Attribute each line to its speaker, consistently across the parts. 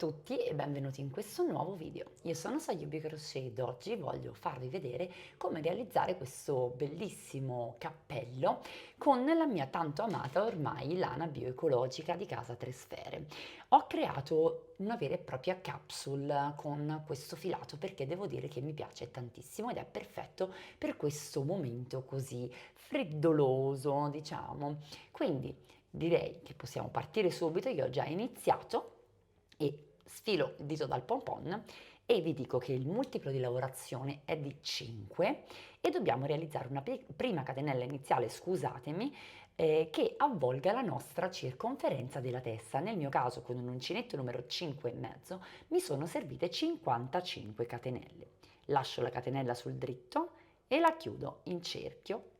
Speaker 1: tutti e benvenuti in questo nuovo video. Io sono Sayubi Crochet ed oggi voglio farvi vedere come realizzare questo bellissimo cappello con la mia tanto amata ormai lana bioecologica di Casa Tre Sfere. Ho creato una vera e propria capsule con questo filato perché devo dire che mi piace tantissimo ed è perfetto per questo momento così freddoloso, diciamo. Quindi direi che possiamo partire subito. Io ho già iniziato e sfilo il dito dal pompon e vi dico che il multiplo di lavorazione è di 5 e dobbiamo realizzare una prima catenella iniziale, scusatemi, che avvolga la nostra circonferenza della testa. Nel mio caso, con un uncinetto numero 5 e mezzo, mi sono servite 55 catenelle. Lascio la catenella sul dritto e la chiudo in cerchio.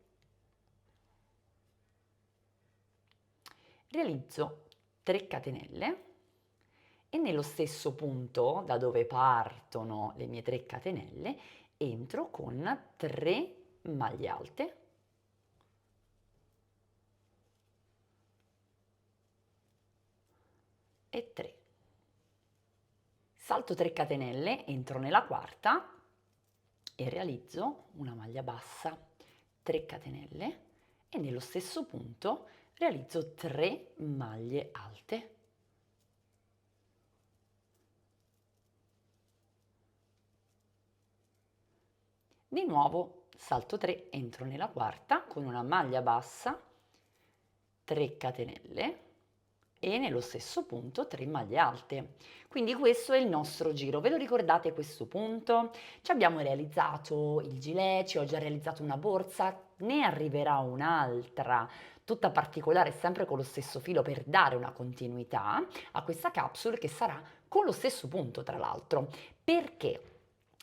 Speaker 1: Realizzo 3 catenelle e nello stesso punto da dove partono le mie 3 catenelle entro con 3 maglie alte e 3. Salto 3 catenelle, entro nella quarta e realizzo una maglia bassa, 3 catenelle e nello stesso punto realizzo 3 maglie alte. Di nuovo salto 3, entro nella quarta con una maglia bassa, 3 catenelle e nello stesso punto 3 maglie alte. Quindi questo è il nostro giro. Ve lo ricordate questo punto? Ci abbiamo realizzato il gilet, ci ho già realizzato una borsa, ne arriverà un'altra tutta particolare sempre con lo stesso filo per dare una continuità a questa capsule che sarà con lo stesso punto tra l'altro, perché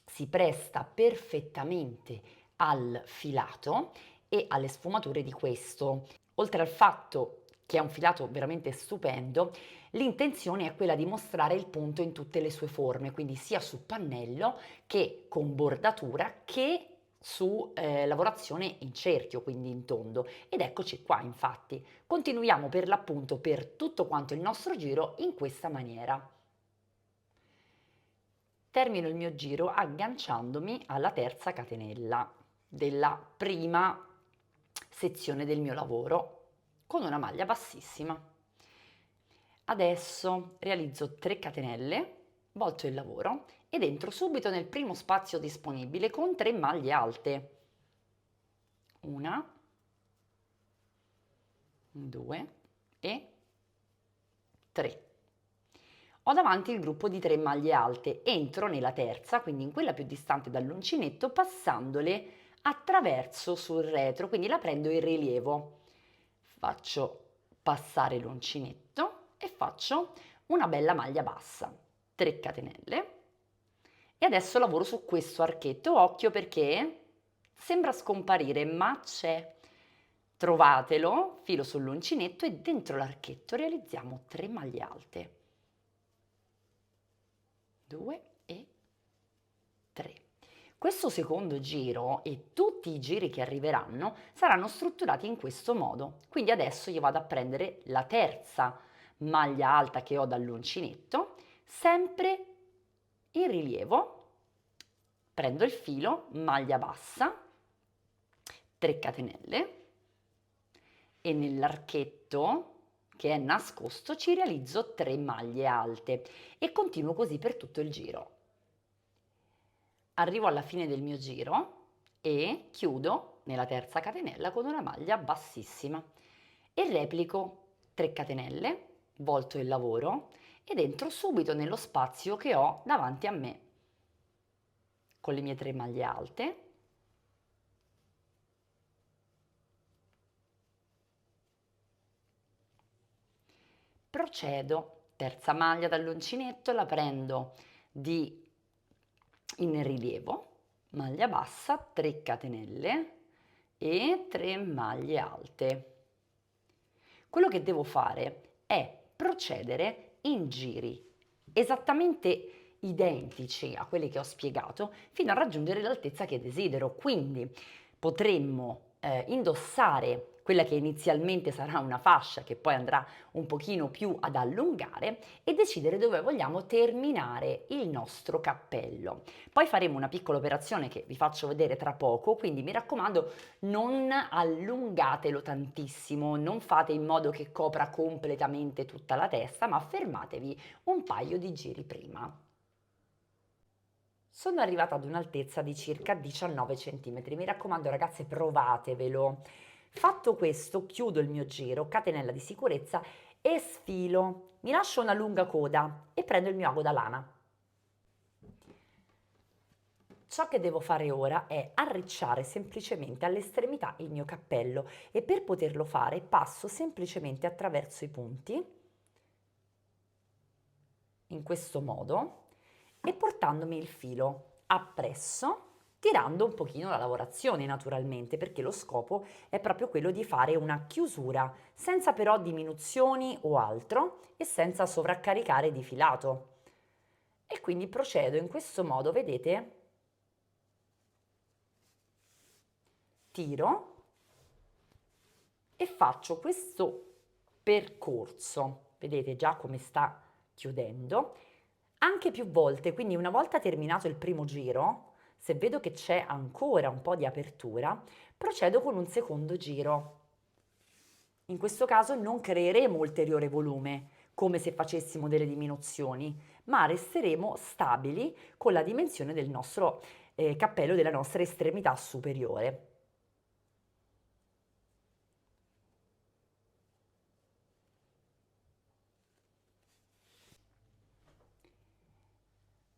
Speaker 1: si presta perfettamente al filato e alle sfumature di questo. Oltre al fatto che è un filato veramente stupendo, l'intenzione è quella di mostrare il punto in tutte le sue forme, quindi sia su pannello che con bordatura che su lavorazione in cerchio, quindi in tondo. Ed eccoci qua, infatti. Continuiamo per l'appunto per tutto quanto il nostro giro in questa maniera. Termino il mio giro agganciandomi alla terza catenella della prima sezione del mio lavoro con una maglia bassissima. Adesso realizzo 3 catenelle, volto il lavoro ed entro subito nel primo spazio disponibile con 3 maglie alte. 1, 2 e 3. Ho davanti il gruppo di 3 maglie alte, entro nella terza, quindi in quella più distante dall'uncinetto, passandole attraverso sul retro, quindi la prendo in rilievo. Faccio passare l'uncinetto e faccio una bella maglia bassa, 3 catenelle e adesso lavoro su questo archetto. Occhio perché sembra scomparire, ma c'è. Trovatelo, filo sull'uncinetto e dentro l'archetto realizziamo 3 maglie alte. 2 e 3. Questo secondo giro e tutti i giri che arriveranno saranno strutturati in questo modo. Quindi adesso io vado a prendere la terza maglia alta che ho dall'uncinetto, sempre in rilievo, prendo il filo, maglia bassa, 3 catenelle e nell'archetto che è nascosto ci realizzo 3 maglie alte e continuo così per tutto il giro. Arrivo alla fine del mio giro e chiudo nella terza catenella con una maglia bassissima e replico 3 catenelle, volto il lavoro ed entro subito nello spazio che ho davanti a me con le mie 3 maglie alte. Procedo, terza maglia dall'uncinetto, la prendo in rilievo, maglia bassa, 3 catenelle e 3 maglie alte. Quello che devo fare è procedere in giri esattamente identici a quelli che ho spiegato fino a raggiungere l'altezza che desidero, quindi potremmo indossare quella che inizialmente sarà una fascia che poi andrà un pochino più ad allungare e decidere dove vogliamo terminare il nostro cappello. Poi faremo una piccola operazione che vi faccio vedere tra poco, quindi mi raccomando non allungatelo tantissimo, non fate in modo che copra completamente tutta la testa, ma fermatevi un paio di giri prima. Sono arrivata ad un'altezza di circa 19 centimetri. Mi raccomando ragazze, provatevelo. Fatto questo, chiudo il mio giro, catenella di sicurezza e sfilo. Mi lascio una lunga coda e prendo il mio ago da lana. Ciò che devo fare ora è arricciare semplicemente all'estremità il mio cappello e per poterlo fare passo semplicemente attraverso i punti, in questo modo, e portandomi il filo appresso, tirando un pochino la lavorazione naturalmente, perché lo scopo è proprio quello di fare una chiusura, senza però diminuzioni o altro e senza sovraccaricare di filato. E quindi procedo in questo modo, vedete? Tiro e faccio questo percorso, vedete già come sta chiudendo, anche più volte, quindi una volta terminato il primo giro, se vedo che c'è ancora un po' di apertura, procedo con un secondo giro. In questo caso non creeremo ulteriore volume, come se facessimo delle diminuzioni, ma resteremo stabili con la dimensione del nostro cappello, della nostra estremità superiore.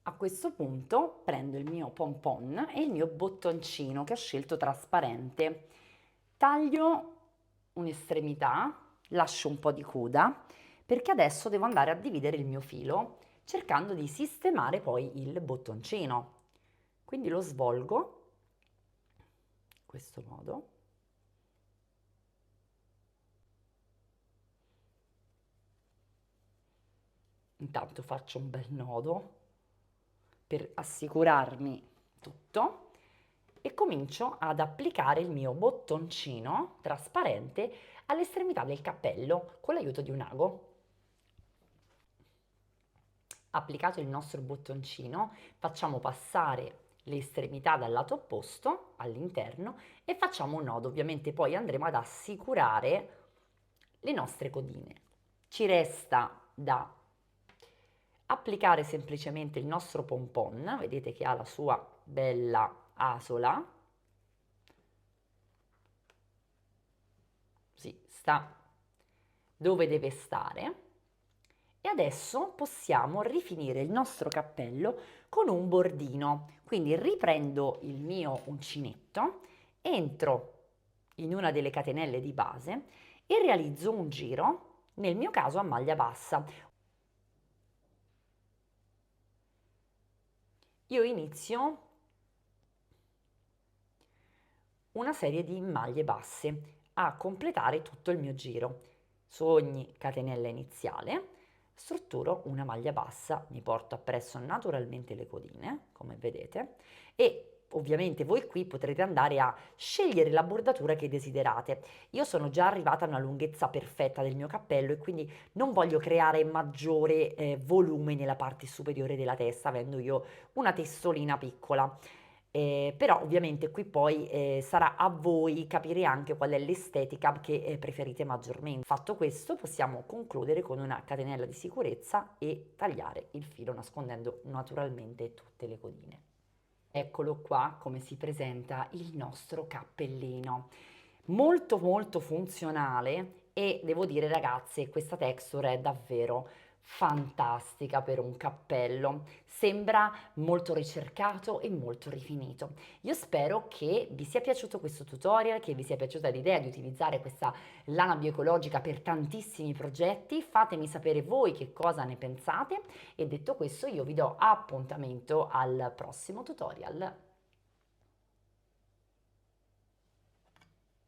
Speaker 1: A questo punto prendo il mio pompon e il mio bottoncino che ho scelto trasparente. Taglio un'estremità, lascio un po' di coda, perché adesso devo andare a dividere il mio filo, cercando di sistemare poi il bottoncino. Quindi lo svolgo in questo modo. Intanto faccio un bel nodo per assicurarmi tutto e comincio ad applicare il mio bottoncino trasparente all'estremità del cappello con l'aiuto di un ago. Applicato il nostro bottoncino, facciamo passare le estremità dal lato opposto all'interno e facciamo un nodo. Ovviamente poi andremo ad assicurare le nostre codine. Ci resta da applicare semplicemente il nostro pompon, vedete che ha la sua bella asola, sì, sta dove deve stare, e adesso possiamo rifinire il nostro cappello con un bordino. Quindi riprendo il mio uncinetto, entro in una delle catenelle di base e realizzo un giro, nel mio caso a maglia bassa. Io inizio una serie di maglie basse a completare tutto il mio giro. Su ogni catenella iniziale strutturo una maglia bassa, mi porto appresso naturalmente le codine, come vedete, e ovviamente voi qui potrete andare a scegliere la bordatura che desiderate. Io sono già arrivata a una lunghezza perfetta del mio cappello e quindi non voglio creare maggiore volume nella parte superiore della testa, avendo io una testolina piccola. Però ovviamente qui poi sarà a voi capire anche qual è l'estetica che preferite maggiormente. Fatto questo possiamo concludere con una catenella di sicurezza e tagliare il filo nascondendo naturalmente tutte le codine. Eccolo qua come si presenta il nostro cappellino. Molto molto funzionale e devo dire ragazze, questa texture è davvero fantastica per un cappello, sembra molto ricercato e molto rifinito. Io spero che vi sia piaciuto questo tutorial, che vi sia piaciuta l'idea di utilizzare questa lana bioecologica per tantissimi progetti. Fatemi sapere voi che cosa ne pensate e detto questo io vi do appuntamento al prossimo tutorial.